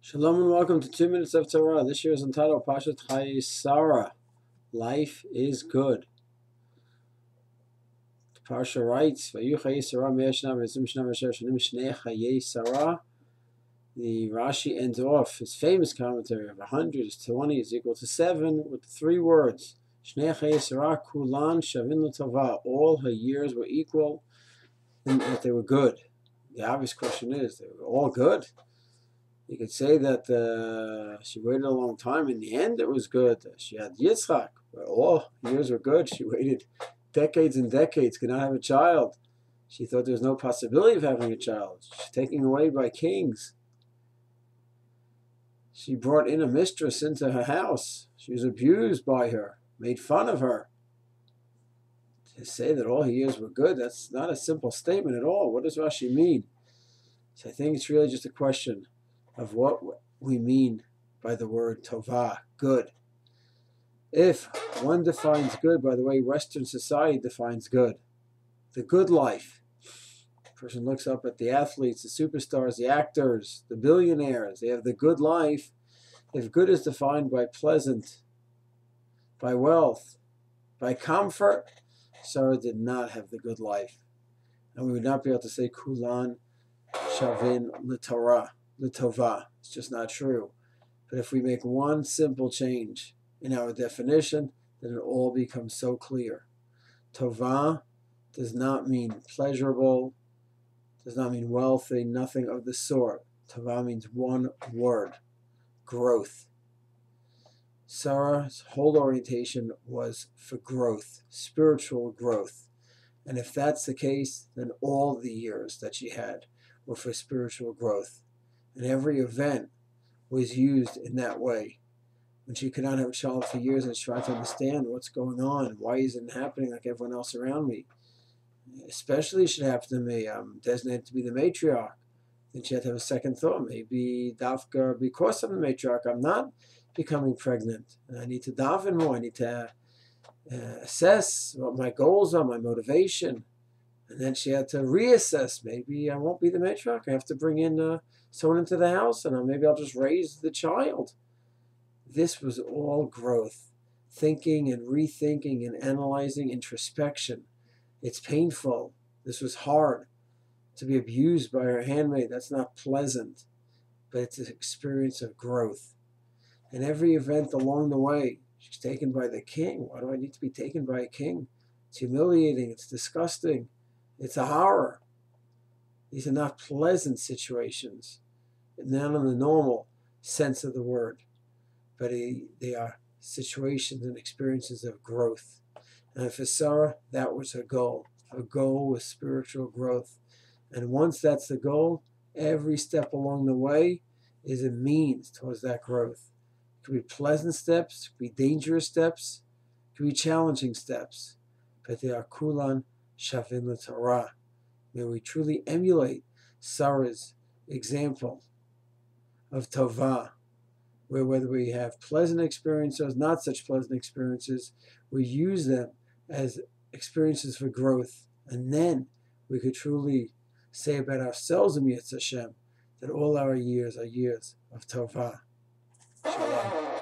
Shalom and welcome to 2 Minutes of Torah. This year is entitled Parshat Chayai. Life is good. The Parsha writes, the Rashi ends off his famous commentary of 100 is 20 is equal to 7 with 3 words. All her years were equal and that they were good. The obvious question is, they were all good? You could say that she waited a long time. In the end, it was good. She had Yitzchak, but all years were good. She waited decades and decades, could not have a child. She thought there was no possibility of having a child. She's taken away by kings. She brought in a mistress into her house. She was abused by her, made fun of her. To say that all her years were good, that's not a simple statement at all. What does Rashi mean? So I think it's really just a question of what we mean by the word tovah, good. If one defines good by the way Western society defines good, the good life, the person looks up at the athletes, the superstars, the actors, the billionaires, they have the good life. If good is defined by pleasant, by wealth, by comfort, Sarah did not have the good life. And we would not be able to say kulan shavin l'Torah. L'tovah. It's just not true. But if we make one simple change in our definition, then it all becomes so clear. Tovah does not mean pleasurable, does not mean wealthy, nothing of the sort. Tovah means one word, growth. Sarah's whole orientation was for growth, spiritual growth. And if that's the case, then all the years that she had were for spiritual growth. And every event was used in that way. When she could not have a child for years and she tried to understand what's going on, why isn't it happening like everyone else around me? Especially should happen to me. I'm designated to be the matriarch. Then she had to have a second thought. Maybe dafka, because I'm the matriarch, I'm not becoming pregnant. And I need to daven more. I need to assess what my goals are, my motivation. And then she had to reassess. Maybe I won't be the matriarch. I have to bring in someone into the house, and maybe I'll just raise the child. This was all growth. Thinking and rethinking and analyzing, introspection. It's painful. This was hard. To be abused by her handmaid, that's not pleasant. But it's an experience of growth. And every event along the way, she's taken by the king. Why do I need to be taken by a king? It's humiliating. It's disgusting. It's a horror. These are not pleasant situations, not in the normal sense of the word, but they are situations and experiences of growth. And for Sarah, that was her goal. Her goal was spiritual growth. And once that's the goal, every step along the way is a means towards that growth. It could be pleasant steps, it could be dangerous steps, it could be challenging steps, but they are kulan shavin l'Torah. May we truly emulate Sarah's example of tovah, where whether we have pleasant experiences, not such pleasant experiences, we use them as experiences for growth. And then we could truly say about ourselves in Yetz Hashem that all our years are years of tovah. Shalom.